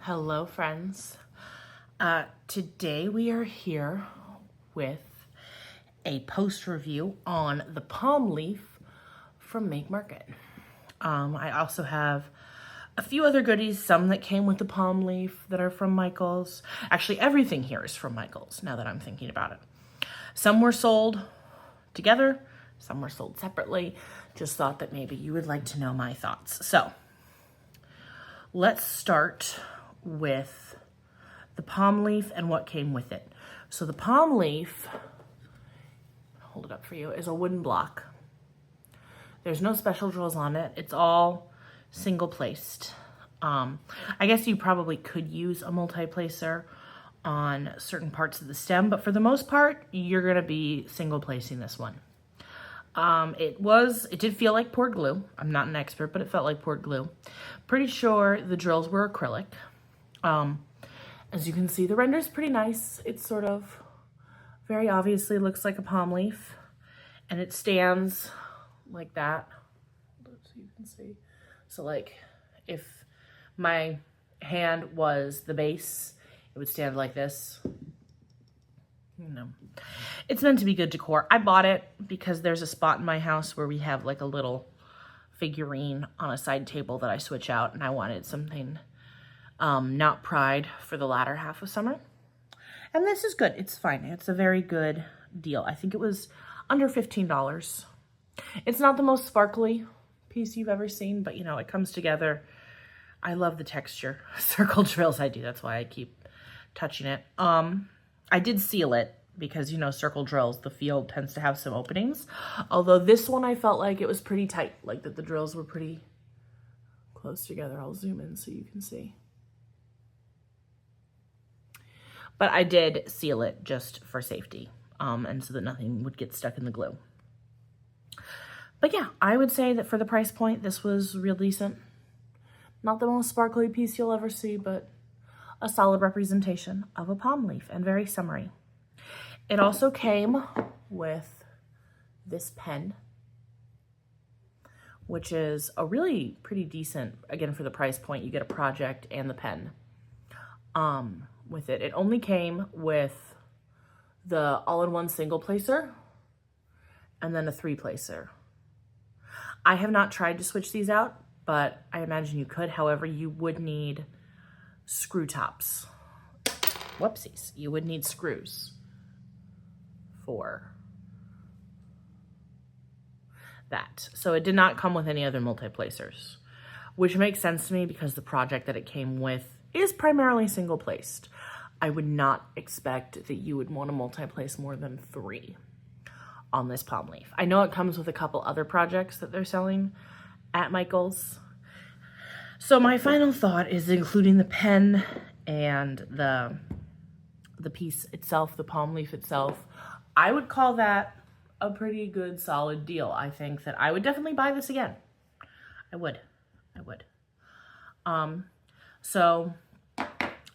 Hello, friends. Today we are here with a post review on the palm leaf from Make Market. I also have a few other goodies, some that came with the palm leaf that are from Michaels. Actually, everything here is from Michaels, now that I'm thinking about it. Some were sold together, some were sold separately. Just thought that maybe you would like to know my thoughts. So, let's start with the palm leaf and what came with it. So the palm leaf, hold it up for you, is a wooden block. There's no special drills on it. It's all single placed. I guess you probably could use a multi-placer on certain parts of the stem, but for the most part, you're gonna be single placing this one. It did feel like poured glue. I'm not an expert, but it felt like poured glue. Pretty sure the drills were acrylic. As you can see, the render is pretty nice. It's sort of very obviously looks like a palm leaf, and it stands like that. So you can see. So like if my hand was the base, it would stand like this. You know, it's meant to be good decor. I bought it because there's a spot in my house where we have like a little figurine on a side table that I switch out, and I wanted something not Pride for the latter half of summer. And this is good. It's fine. It's a very good deal. I think it was under $15. It's not the most sparkly piece you've ever seen, but you know, it comes together. I love the texture. Circle drills, I do. That's why I keep touching it. I did seal it because, you know, circle drills, the field tends to have some openings. Although this one, I felt like it was pretty tight, like that the drills were pretty close together. I'll zoom in so you can see. But I did seal it just for safety, and so that nothing would get stuck in the glue. But yeah, I would say that for the price point, this was real decent. Not the most sparkly piece you'll ever see, but a solid representation of a palm leaf and very summery. It also came with this pen, which is a really pretty decent, again, for the price point, you get a project and the pen. With it. It only came with the all-in-one single placer and then a 3-placer. I have not tried to switch these out, but I imagine you could. However, you would need screw tops. Whoopsies. You would need screws for that. So it did not come with any other multi-placers, which makes sense to me because the project that it came with is primarily single placed. I would not expect that you would want to multi-place more than 3 on this palm leaf. I know it comes with a couple other projects that they're selling at Michaels. So my final thought is including the pen and the piece itself, the palm leaf itself. I would call that a pretty good solid deal. I think that I would definitely buy this again. I would. So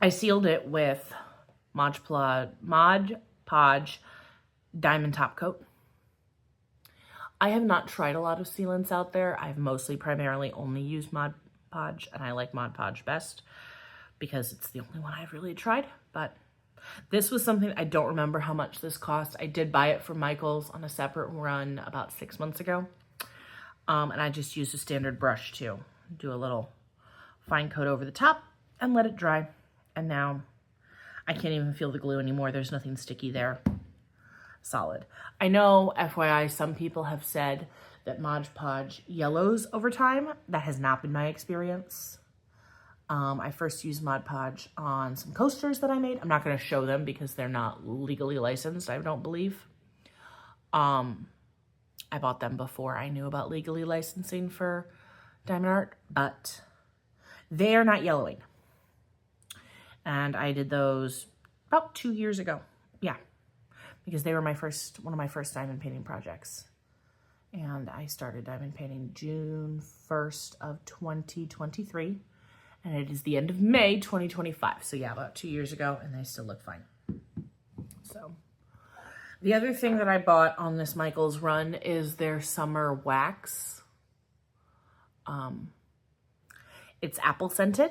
I sealed it with Mod Podge Diamond Top Coat. I have not tried a lot of sealants out there. I've primarily only used Mod Podge, and I like Mod Podge best because it's the only one I've really tried. But this was something, I don't remember how much this cost. I did buy it from Michaels on a separate run about 6 months ago. And I just used a standard brush to do a little fine coat over the top and let it dry. And now I can't even feel the glue anymore. There's nothing sticky there. Solid. I know, FYI, some people have said that Mod Podge yellows over time. That has not been my experience. I first used Mod Podge on some coasters that I made. I'm not going to show them because they're not legally licensed, I don't believe. I bought them before I knew about legally licensing for diamond art, but they are not yellowing. And I did those about 2 years ago. Yeah, because they were one of my first diamond painting projects. And I started diamond painting June 1st of 2023. And it is the end of May 2025. So yeah, about 2 years ago, and they still look fine. So the other thing that I bought on this Michaels run is their summer wax. It's apple scented,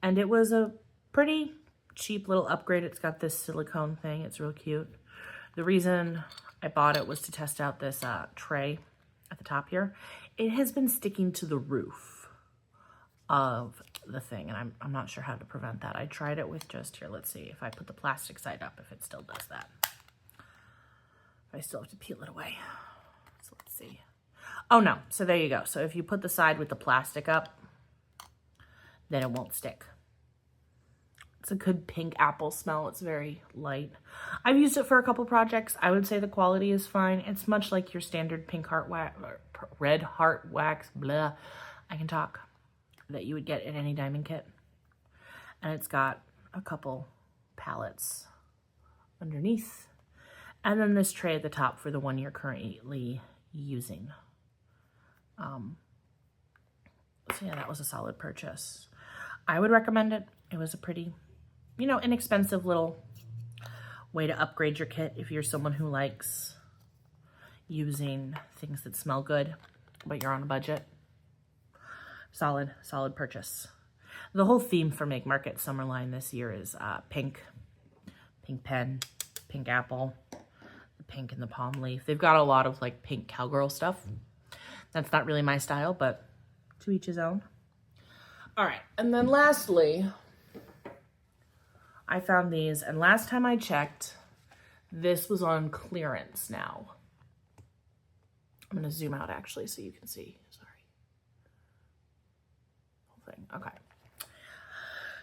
and it was a pretty cheap little upgrade. It's got this silicone thing. It's real cute. The reason I bought it was to test out this tray at the top here. It has been sticking to the roof of the thing, and I'm not sure how to prevent that. I tried it with just, here, let's see if I put the plastic side up, if it still does that. I still have to peel it away. So let's see. Oh no, so there you go. So if you put the side with the plastic up, then it won't stick. It's a good pink apple smell. It's very light. I've used it for a couple projects. I would say the quality is fine. It's much like your standard pink heart wax, red heart wax, blah, I can talk, that you would get in any diamond kit. And it's got a couple palettes underneath. And then this tray at the top for the one you're currently using. So yeah, that was a solid purchase. I would recommend it. It was a pretty, you know, inexpensive little way to upgrade your kit if you're someone who likes using things that smell good, but you're on a budget. Solid purchase. The whole theme for Make Market Summer line this year is pink pen, pink apple, the pink and the palm leaf. They've got a lot of like pink cowgirl stuff. That's not really my style, but to each his own. All right, and then lastly, I found these, and last time I checked, this was on clearance now. I'm gonna zoom out actually so you can see, sorry. Whole thing, okay.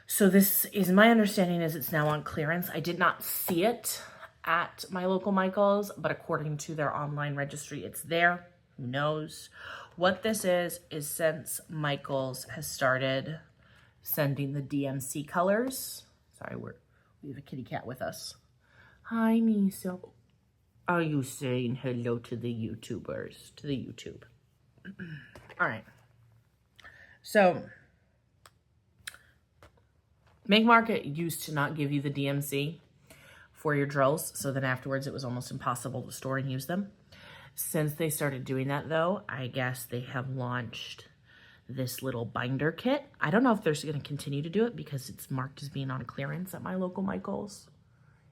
So this is, my understanding is it's now on clearance. I did not see it at my local Michael's, but according to their online registry, it's there. Who knows? What this is since Michael's has started sending the DMC colors. Sorry, we have a kitty cat with us. Hi, Miso. Are you saying hello to the YouTubers, to the YouTube? All right. So, Make Market used to not give you the DMC for your drills, so then afterwards it was almost impossible to store and use them. Since they started doing that though, I guess they have launched this little binder kit. I don't know if they're going to continue to do it because it's marked as being on clearance at my local Michael's.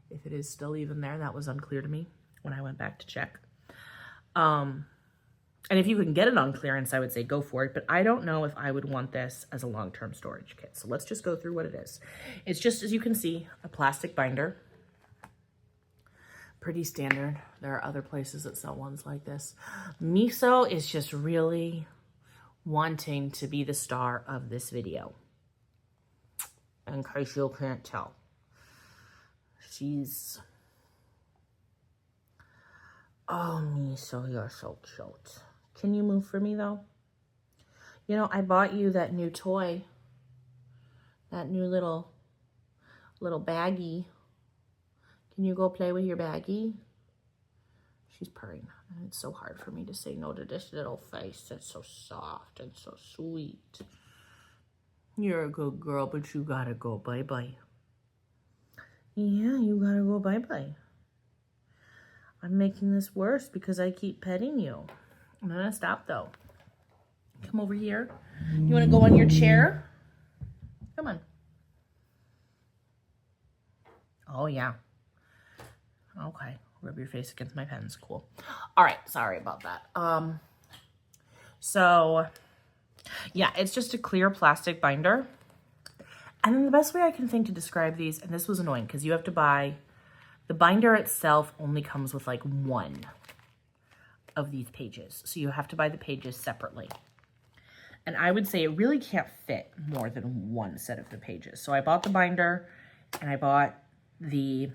If it is still even there, that was unclear to me when I went back to check. And if you can get it on clearance, I would say go for it, but I don't know if I would want this as a long-term storage kit. So let's just go through what it is. It's just, as you can see, a plastic binder. Pretty standard. There are other places that sell ones like this. Miso is just really wanting to be the star of this video. In case you can't tell. She's... Oh, Miso, you're so cute. Can you move for me, though? You know, I bought you that new toy. That new little baggie. Can you go play with your baggie? She's purring. And it's so hard for me to say no to this little face that's so soft and so sweet. You're a good girl, but you gotta go bye-bye. Yeah, you gotta go bye-bye. I'm making this worse because I keep petting you. I'm gonna stop though. Come over here. You wanna go on your chair? Come on. Oh yeah. Okay, rub your face against my pens, cool. All right, sorry about that. So yeah, it's just a clear plastic binder. And then the best way I can think to describe these, and this was annoying because you have to buy, the binder itself only comes with like one of these pages. So you have to buy the pages separately. And I would say it really can't fit more than one set of the pages. So I bought the binder and I bought the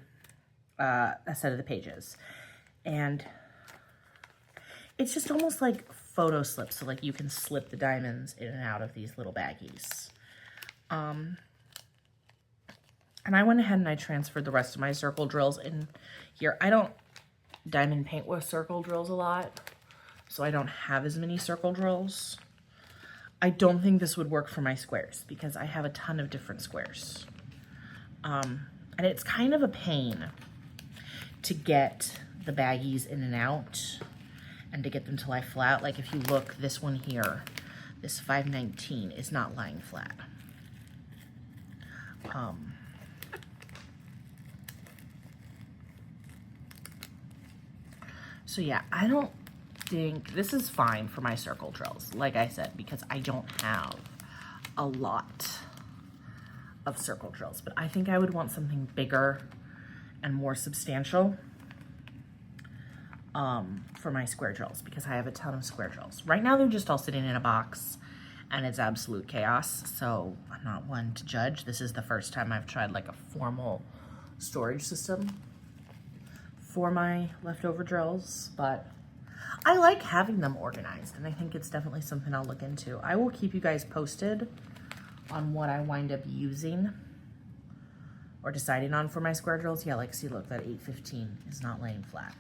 a set of the pages, and it's just almost like photo slips, so like you can slip the diamonds in and out of these little baggies. And I went ahead and I transferred the rest of my circle drills in here. I don't diamond paint with circle drills a lot, so I don't have as many circle drills. I don't think this would work for my squares because I have a ton of different squares. And it's kind of a pain to get the baggies in and out and to get them to lie flat. Like if you look, this one here, this 519 is not lying flat. So yeah, I don't think this is fine for my circle drills, like I said, because I don't have a lot of circle drills, but I think I would want something bigger and more substantial for my square drills, because I have a ton of square drills. Right now they're just all sitting in a box and it's absolute chaos, so I'm not one to judge. This is the first time I've tried like a formal storage system for my leftover drills, but I like having them organized, and I think it's definitely something I'll look into. I will keep you guys posted on what I wind up using or deciding on for my square drills. Yeah, like, see, look, that 815 is not laying flat.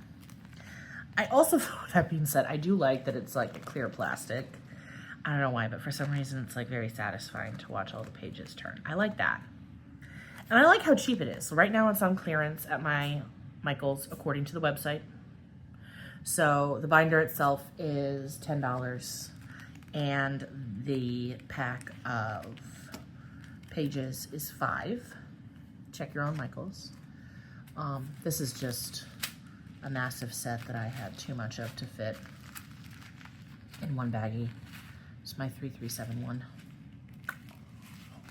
I also, that being said, I do like that it's like a clear plastic. I don't know why, but for some reason it's like very satisfying to watch all the pages turn. I like that. And I like how cheap it is. So right now it's on clearance at my Michaels, according to the website. So the binder itself is $10 and the pack of pages is $5. Check your own Michaels. This is just a massive set that I had too much of to fit in one baggie. It's my 3371.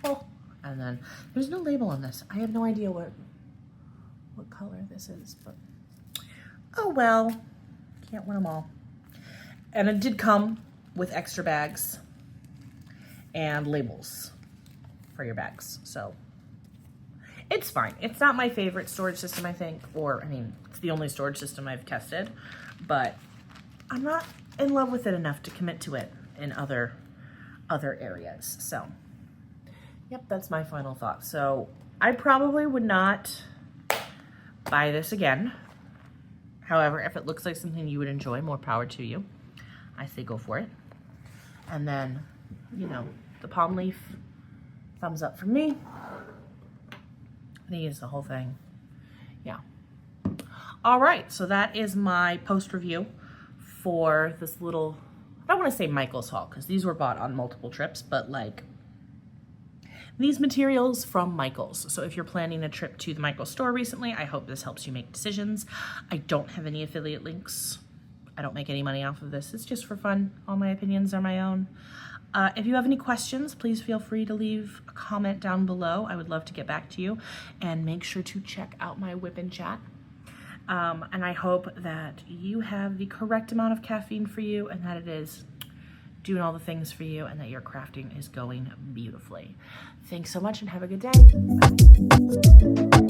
Oh, and then there's no label on this. I have no idea what color this is, but oh well, can't win them all. And it did come with extra bags and labels for your bags, so it's fine. It's not my favorite storage system, I think, or I mean, it's the only storage system I've tested, but I'm not in love with it enough to commit to it in other areas. So yep, that's my final thought. So I probably would not buy this again. However, if it looks like something you would enjoy, more power to you. I say go for it. And then, you know, the palm leaf, thumbs up from me. I think it's the whole thing. Yeah. All right, so that is my post review for this little, I don't want to say Michaels haul, because these were bought on multiple trips, but like these materials from Michaels. So if you're planning a trip to the Michaels store recently, I hope this helps you make decisions. I don't have any affiliate links. I don't make any money off of this. It's just for fun. All my opinions are my own. If you have any questions, please feel free to leave a comment down below. I would love to get back to you, and make sure to check out my Whip and Chat. And I hope that you have the correct amount of caffeine for you, and that it is doing all the things for you, and that your crafting is going beautifully. Thanks so much and have a good day. Bye.